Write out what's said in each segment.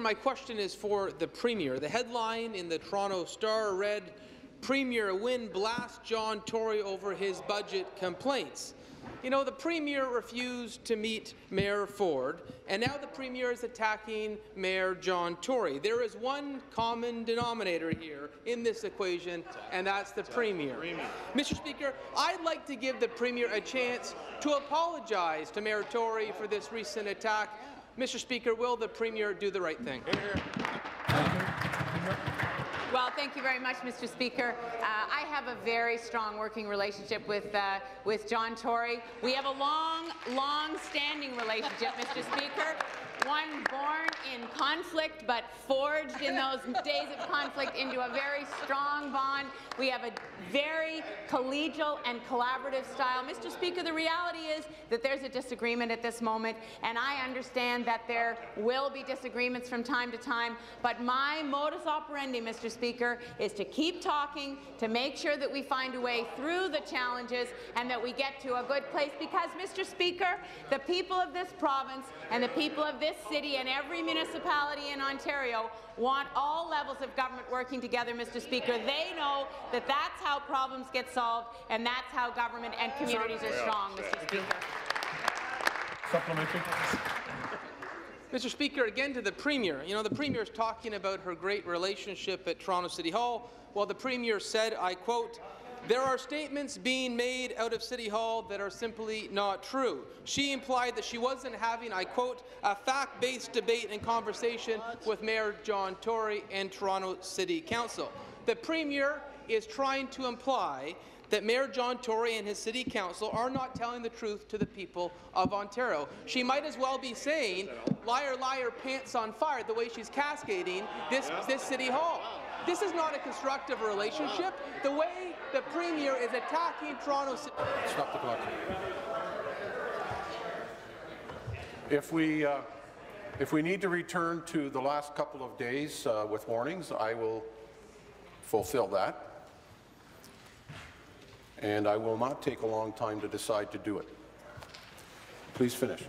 My question is for the Premier. The headline in the Toronto Star read, Premier Wynne blasts John Tory over his budget complaints. You know, the Premier refused to meet Mayor Ford, and now the Premier is attacking Mayor John Tory. There is one common denominator here in this equation, and that's the Premier. Mr. Speaker, I'd like to give the Premier a chance to apologize to Mayor Tory for this recent attack. Mr. Speaker, will the Premier do the right thing? Well, thank you very much, Mr. Speaker. I have a very strong working relationship with John Tory. We have a long-standing relationship, Mr. Speaker. One born in conflict, but forged in those days of conflict into a very strong bond. We have a very collegial and collaborative style. Mr. Speaker, the reality is that there's a disagreement at this moment, and I understand that there will be disagreements from time to time, but my modus operandi, Mr. Speaker, is to keep talking, to make sure that we find a way through the challenges and that we get to a good place, because, Mr. Speaker, the people of this province and the people of this city and every municipality in Ontario want all levels of government working together, Mr. Speaker. They know that that's how problems get solved, and that's how government and communities are strong, Mr. Speaker. Supplementary. Mr. Speaker, again to the Premier. You know, the Premier is talking about her great relationship at Toronto City Hall. Well, the Premier said, I quote, "There are statements being made out of City Hall that are simply not true." She implied that she wasn't having, I quote, "a fact-based debate and conversation with Mayor John Tory and Toronto City Council." The Premier is trying to imply that Mayor John Tory and his City Council are not telling the truth to the people of Ontario. She might as well be saying, liar, liar, pants on fire, the way she's cascading this City Hall. This is not a constructive relationship. The way the Premier is attacking Toronto City. Stop the clock. If we need to return to the last couple of days with warnings, I will fulfill that. And I will not take a long time to decide to do it. Please finish.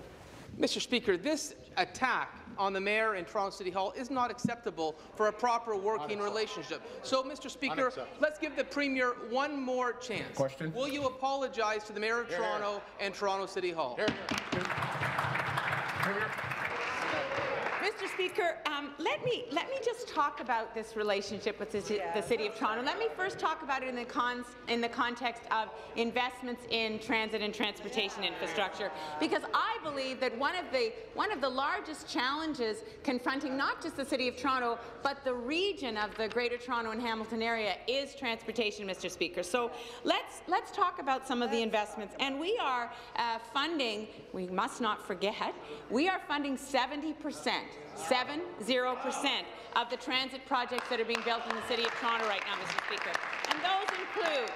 Mr. Speaker, this attack on the Mayor and Toronto City Hall is not acceptable for a proper working relationship. So, Mr. Speaker, let's give the Premier one more chance. Question. Will you apologize to the Mayor of Toronto and Toronto City Hall? Mr. Speaker, let me just talk about this relationship with the City of Toronto. Let me first talk about it in the context of investments in transit and transportation infrastructure, because I believe that one of the largest challenges confronting not just the City of Toronto but the region of the Greater Toronto and Hamilton area is transportation, Mr. Speaker. So let's talk about some of the investments, and we are funding. We must not forget we are funding 70%. 70% of the transit projects that are being built in the City of Toronto right now, Mr. Speaker. And those include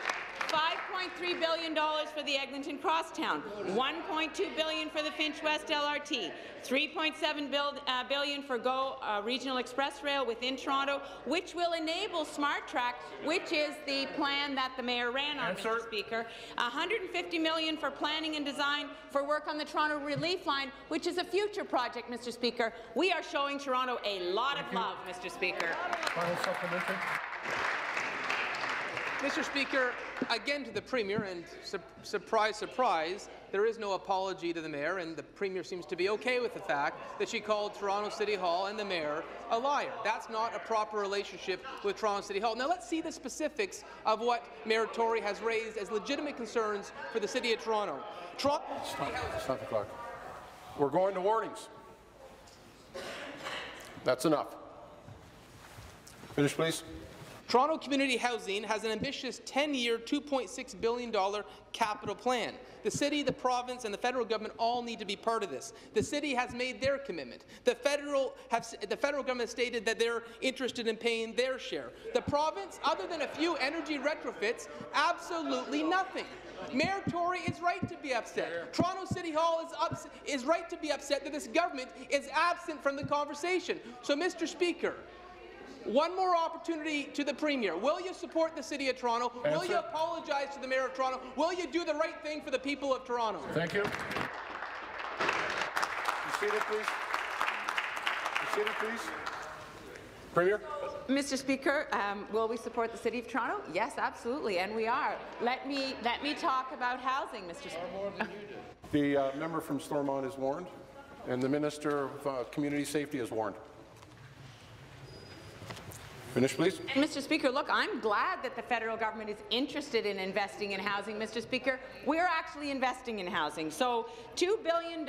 $5.3 billion for the Eglinton Crosstown, $1.2 billion for the Finch West LRT, $3.7 billion for GO Regional Express Rail within Toronto, which will enable Smart Track, which is the plan that the Mayor ran on, Mr. Speaker, $150 million for planning and design for work on the Toronto Relief Line, which is a future project, Mr. Speaker. We are showing Toronto a lot of love, Mr. Speaker. Final supplementary. Mr. Speaker, again to the Premier, and surprise, surprise, there is no apology to the Mayor, and the Premier seems to be okay with the fact that she called Toronto City Hall and the Mayor a liar. That's not a proper relationship with Toronto City Hall. Now let's see the specifics of what Mayor Tory has raised as legitimate concerns for the City of Toronto. Stop the clock. We're going to warnings. That's enough. Finish, please. Toronto Community Housing has an ambitious 10-year, $2.6 billion capital plan. The City, the province and the federal government all need to be part of this. The City has made their commitment. The federal government has stated that they're interested in paying their share. The province, other than a few energy retrofits, absolutely nothing. Mayor Tory is right to be upset. Toronto City Hall is right to be upset that this government is absent from the conversation. So, Mr. Speaker, one more opportunity to the Premier. Will you support the City of Toronto? Will you apologize to the Mayor of Toronto? Will you do the right thing for the people of Toronto? Thank you. Be seated, please. Be Seated, please. Premier. Mr. Speaker, will we support the City of Toronto? Yes, absolutely, and we are. Let me talk about housing, Mr. Speaker. The member from Stormont is warned, and the Minister of Community Safety is warned. Finish, please. And Mr. Speaker, look, I'm glad that the federal government is interested in investing in housing, Mr. Speaker. We're actually investing in housing. So $2 billion in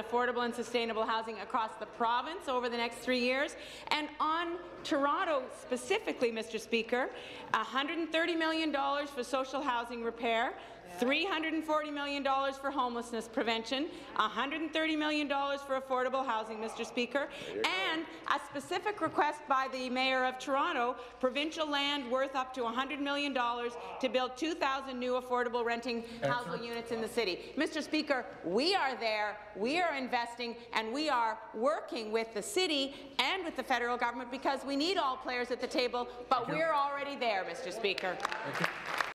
affordable and sustainable housing across the province over the next 3 years. And on Toronto specifically, Mr. Speaker, $130 million for social housing repair, $340 million for homelessness prevention, $130 million for affordable housing, Mr. Speaker, and a specific request by the Mayor of Toronto, provincial land worth up to $100 million to build 2,000 new affordable renting housing units in the city. Mr. Speaker, we are there, we are investing, and we are working with the city and with the federal government because we need all players at the table, but we're already there, Mr. Speaker. Thank you.